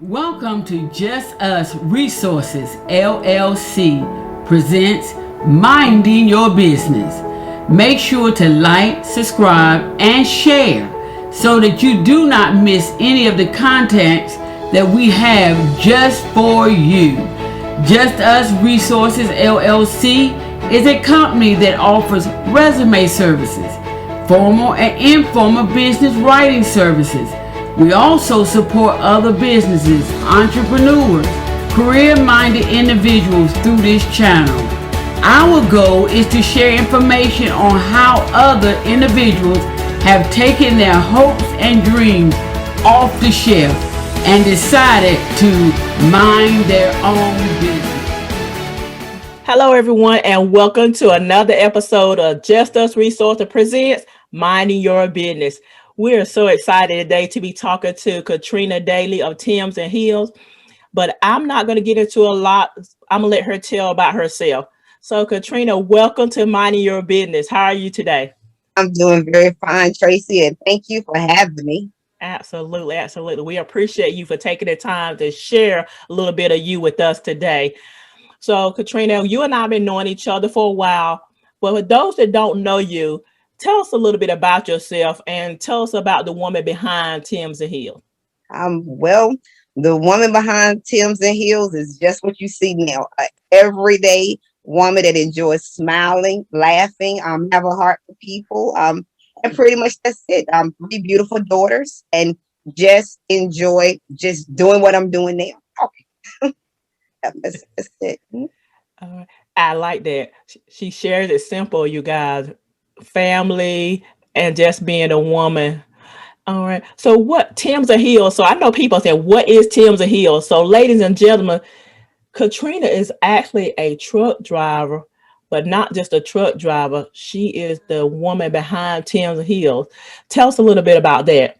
Welcome to Just Us Resources LLC presents Minding Your Business. Make sure to like, subscribe, and share so that you do not miss any of the contents that we have just for you. Just Us Resources LLC is a company that offers resume services, formal and informal business writing services. We also support other businesses, entrepreneurs, career-minded individuals through this channel. Our goal is to share information on how other individuals have taken their hopes and dreams off the shelf and decided to mind their own business. Hello, everyone, and welcome to another episode of Just Us Resources Presents Minding Your Business. We are so excited today to be talking to Katrina Dailey of Timbs and Heels, but I'm not going to get into a lot. I'm going to let her tell about herself. So, Katrina, welcome to Minding Your Business. How are you today? I'm doing very fine, Tracy, and thank you for having me. Absolutely, absolutely. We appreciate you for taking the time to share a little bit of you with us today. So, Katrina, you and I have been knowing each other for a while, but for those that don't know you, tell us a little bit about yourself and tell us about the woman behind Timbs and Heels. Well, the woman behind Timbs and Heels is just what you see now. An everyday woman that enjoys smiling, laughing, have a heart for people, and pretty much that's it. 3 beautiful daughters, and just enjoy just doing what I'm doing now. Okay. that's it. I like that. She shares it simple, you guys. Family and just being a woman. All right. So what Timbs and Heels? So I know people say, what is Timbs and Heels? So ladies and gentlemen, Katrina is actually a truck driver, but not just a truck driver. She is the woman behind Timbs and Heels. Tell us a little bit about that.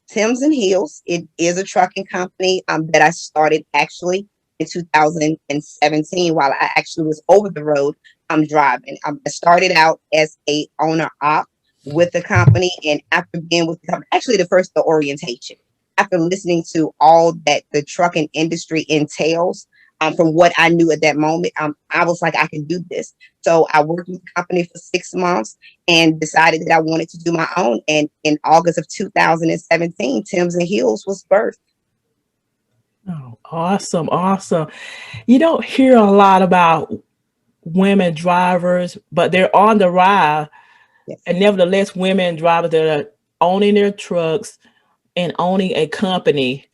Timbs and Heels. It is a trucking company that I started actually in 2017 while I actually was over the road. I'm driving. I started out as a owner op with the company, and after being with the company, actually the orientation, after listening to all that the trucking industry entails, from what I knew at that moment, I was like, I can do this. So I worked with the company for 6 months and decided that I wanted to do my own. And in August of 2017, Timbs and Heels was birthed. Oh, awesome. Awesome. You don't hear a lot about women drivers, but they're on the rise. Yes. And nevertheless, women drivers that are owning their trucks and owning a company.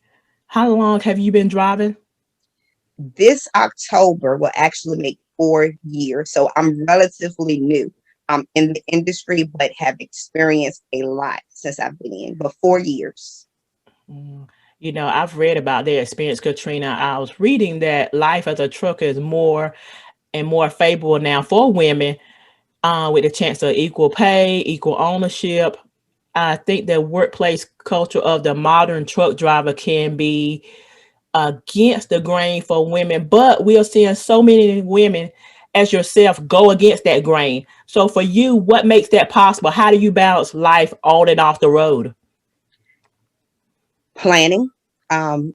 How long have you been driving? This October will actually make 4 years. So I'm relatively new in the industry, but have experienced a lot since I've been in, but 4 years. You know, I've read about their experience, Katrina. I was reading that life as a trucker is more and more favorable now for women, with the chance of equal pay, equal ownership. I think the workplace culture of the modern truck driver can be against the grain for women, but we are seeing so many women as yourself go against that grain. So for you, what makes that possible? How do you balance life on and off the road? Planning. I'm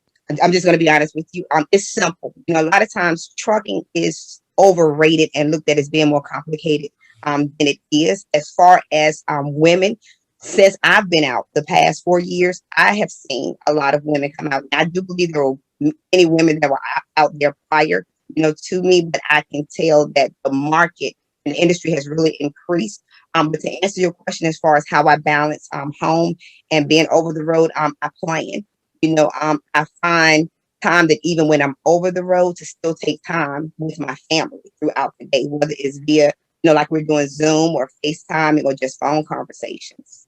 just going to be honest with you. It's simple. You know, a lot of times trucking is overrated and looked at as being more complicated than it is. As far as women, since I've been out the past 4 years, I have seen a lot of women come out. I do believe there were many women that were out there prior, to me, but I can tell that the market and the industry has really increased. But to answer your question, as far as how I balance home and being over the road, I plan. I find time that even when I'm over the road to still take time with my family throughout the day, whether it's via, like we're doing Zoom or FaceTime or just phone conversations.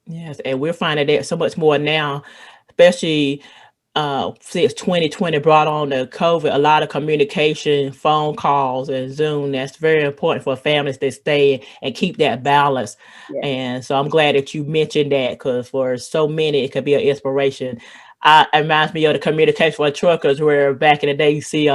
Yes, and we're finding that so much more now, especially since 2020 brought on the COVID, a lot of communication, phone calls, and Zoom. That's very important for families to stay and keep that balance. Yeah. And so I'm glad that you mentioned that, because for so many, it could be an inspiration. It reminds me of the communication for truckers, where back in the day, you see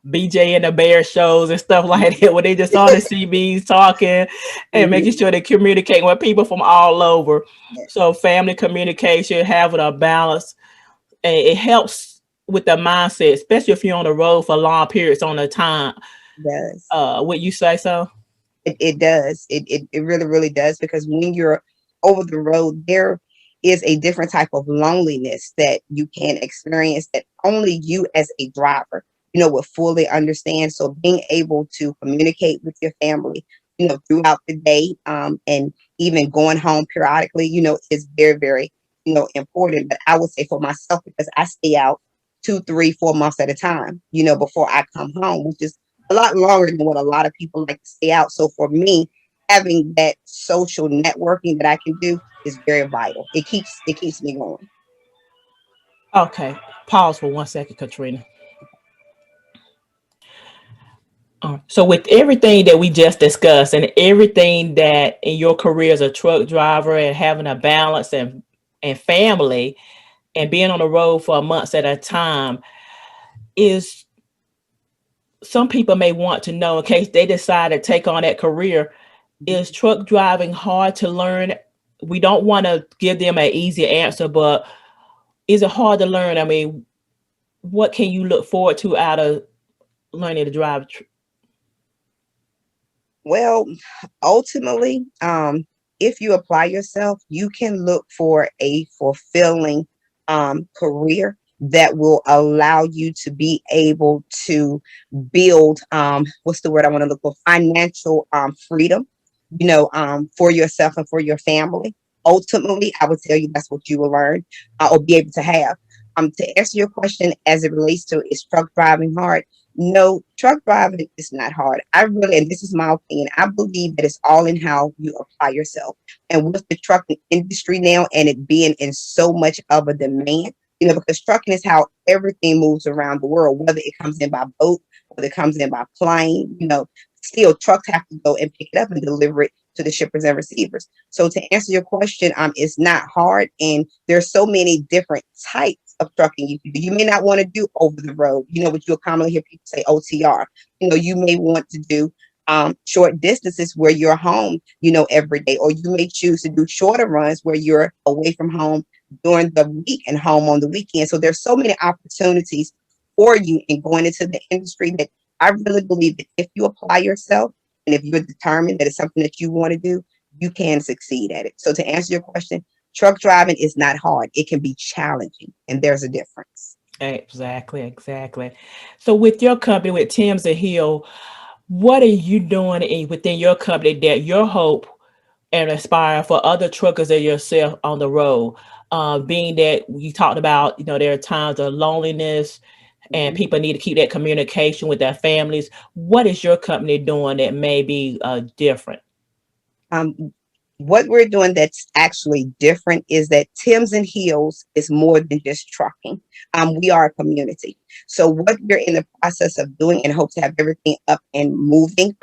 BJ and the Bear shows and stuff like that, where they just on the CBs talking and making sure they communicate with people from all over. So family communication, having a balance and it helps with the mindset, especially if you're on the road for long periods on the time. It does. Would you say so? It does. It really, really does, because when you're over the road, there is a different type of loneliness that you can experience that only you as a driver, will fully understand. So being able to communicate with your family, throughout the day, and even going home periodically, is very, very, important. But I would say for myself, because I stay out 2, 3, 4 months at a time, before I come home, which is a lot longer than what a lot of people like to stay out. So for me, having that social networking that I can do is very vital. It keeps me going. Okay, pause for 1 second, Katrina. So with everything that we just discussed and everything that in your career as a truck driver and having a balance and family and being on the road for months at a time, is some people may want to know, in case they decide to take on that career, is truck driving hard to learn? We don't want to give them an easy answer, but is it hard to learn? I mean, what can you look forward to out of learning to drive? Well, ultimately, if you apply yourself, you can look for a fulfilling career that will allow you to be able to build, what's the word I want to look for, financial freedom, for yourself and for your family. Ultimately, I would tell you that's what you will learn, or be able to have. To answer your question as it relates to, is truck driving hard? No, truck driving is not hard. I really, and this is my opinion, I believe that it's all in how you apply yourself. And with the trucking industry now and it being in so much of a demand, because trucking is how everything moves around the world, whether it comes in by boat, whether it comes in by plane, still trucks have to go and pick it up and deliver it to the shippers and receivers. So to answer your question, it's not hard, and there's so many different types of trucking you can do. You may not want to do over the road, what you'll commonly hear people say, OTR. You may want to do short distances where you're home, every day, or you may choose to do shorter runs where you're away from home during the week and home on the weekend. So there's so many opportunities for you in going into the industry that I really believe that if you apply yourself and if you're determined that it's something that you want to do, you can succeed at it. So to answer your question, truck driving is not hard. It can be challenging, and there's a difference. Exactly. So with your company, with Timbs and Hill, what are you doing within your company that your hope and aspire for other truckers and yourself on the road? Being that you talked about, there are times of loneliness and Mhm. people need to keep that communication with their families. What is your company doing that may be different? Um, what we're doing that's actually different is that Timbs and Heels is more than just trucking. We are a community. So what we're in the process of doing, and hope to have everything up and moving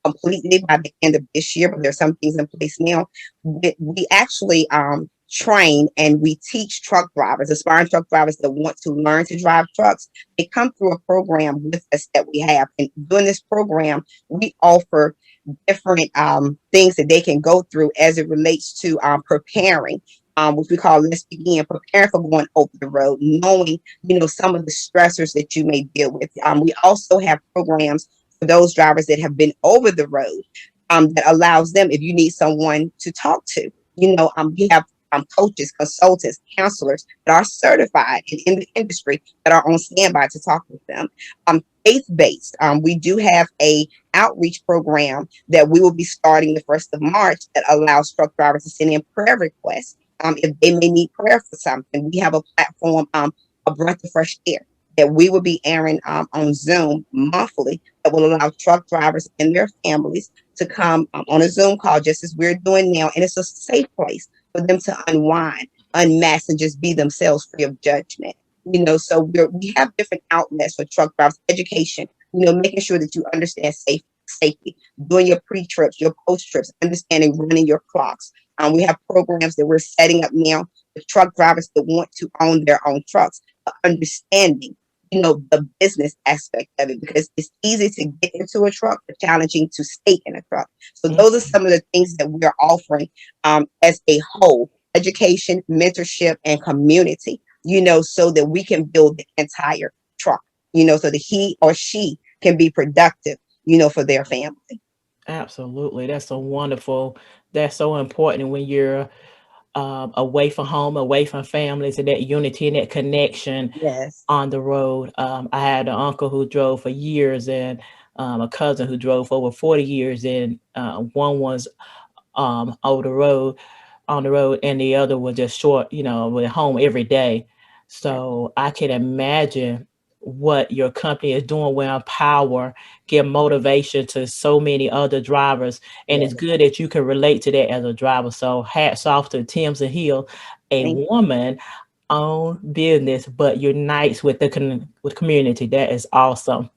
completely by the end of this year, but there's some things in place now. We actually train and we teach truck drivers, aspiring truck drivers that want to learn to drive trucks. They come through a program with us that we have. And during this program, we offer different things that they can go through as it relates to preparing, which we call Let's Begin, preparing for going over the road, knowing, some of the stressors that you may deal with. We also have programs for those drivers that have been over the road, that allows them, if you need someone to talk to, we have coaches, consultants, counselors that are certified in the industry that are on standby to talk with them. Faith-based, we do have a outreach program that we will be starting the 1st of March that allows truck drivers to send in prayer requests if they may need prayer for something. We have a platform, a breath of fresh air, that we will be airing on Zoom monthly that will allow truck drivers and their families to come on a Zoom call just as we're doing now. And it's a safe place for them to unwind, unmask, and just be themselves free of judgment. So we have different outlets for truck drivers, education, making sure that you understand safety, doing your pre-trips, your post-trips, understanding running your clocks. We have programs that we're setting up now for truck drivers that want to own their own trucks, but understanding, the business aspect of it, because it's easy to get into a truck, but challenging to stay in a truck. So those are some of the things that we're offering as a whole: education, mentorship, and community. so that we can build the entire truck, so that he or she can be productive, for their family. Absolutely. That's so wonderful. That's so important when you're away from home, away from families, and that unity and that connection Yes. on the road. I had an uncle who drove for years and a cousin who drove for over 40 years, and one was over on the road, and the other was just short, with home every day. So I can imagine what your company is doing will empower, give motivation to so many other drivers. And it's Yes. good that you can relate to that as a driver. So hats off to Timbs and Hill, a Thank woman own business, but unites with the with community. That is awesome.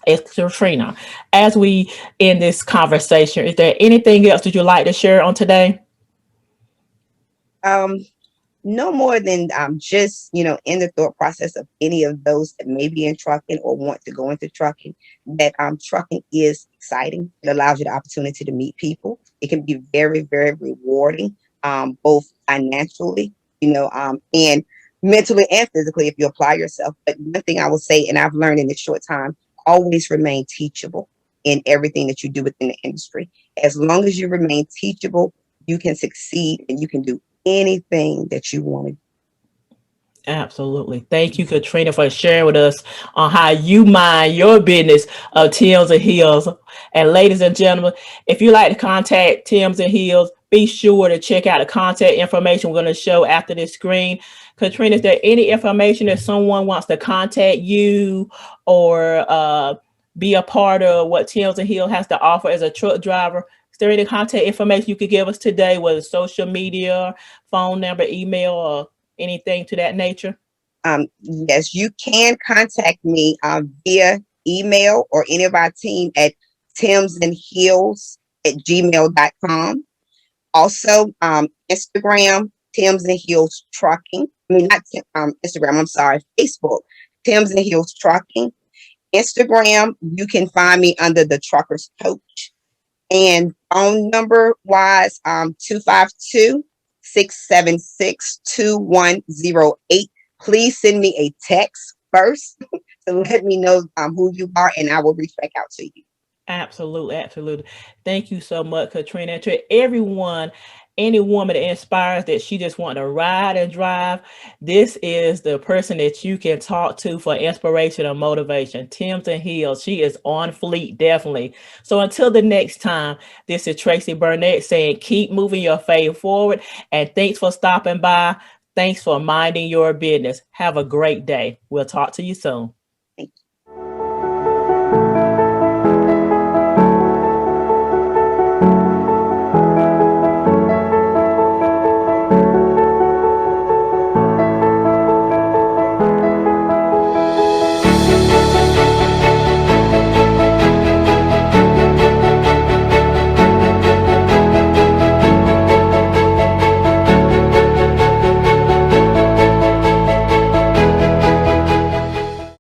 It's Katrina. As we end this conversation, is there anything else that you'd like to share on today? um no more than just in the thought process of any of those that may be in trucking or want to go into trucking, that trucking is exciting. It allows you the opportunity to meet people. It can be very, very rewarding, both financially, and mentally and physically if you apply yourself. But one thing I will say, and I've learned in this short time, always remain teachable in everything that you do within the industry. As long as you remain teachable, you can succeed and you can do anything that you want to. Absolutely. Thank you, Katrina, for sharing with us on how you mind your business of Timbs and Heels. And ladies and gentlemen, if you like to contact Timbs and Heels, be sure to check out the contact information we're going to show after this screen. Katrina, is there any information if someone wants to contact you or be a part of what Timbs and Heels has to offer as a truck driver? Is there any contact information you could give us today, whether social media, phone number, email, or anything to that nature? Yes, you can contact me via email or any of our team at timsandheels@gmail.com. Also, Instagram, Tims and Heels Trucking. I mean, not Instagram, I'm sorry, Facebook, Tims and Heels Trucking. Instagram, you can find me under the Truckers Coach. And phone number wise, 252-676-2108. Please send me a text first to let me know who you are, and I will reach back out to you. Absolutely, absolutely. Thank you so much, Katrina. And to everyone, any woman that inspires that she just want to ride and drive, this is the person that you can talk to for inspiration or motivation. Timbs and Heels. She is on fleet, definitely. So until the next time, this is Tracy Burnett saying, keep moving your faith forward. And thanks for stopping by. Thanks for minding your business. Have a great day. We'll talk to you soon.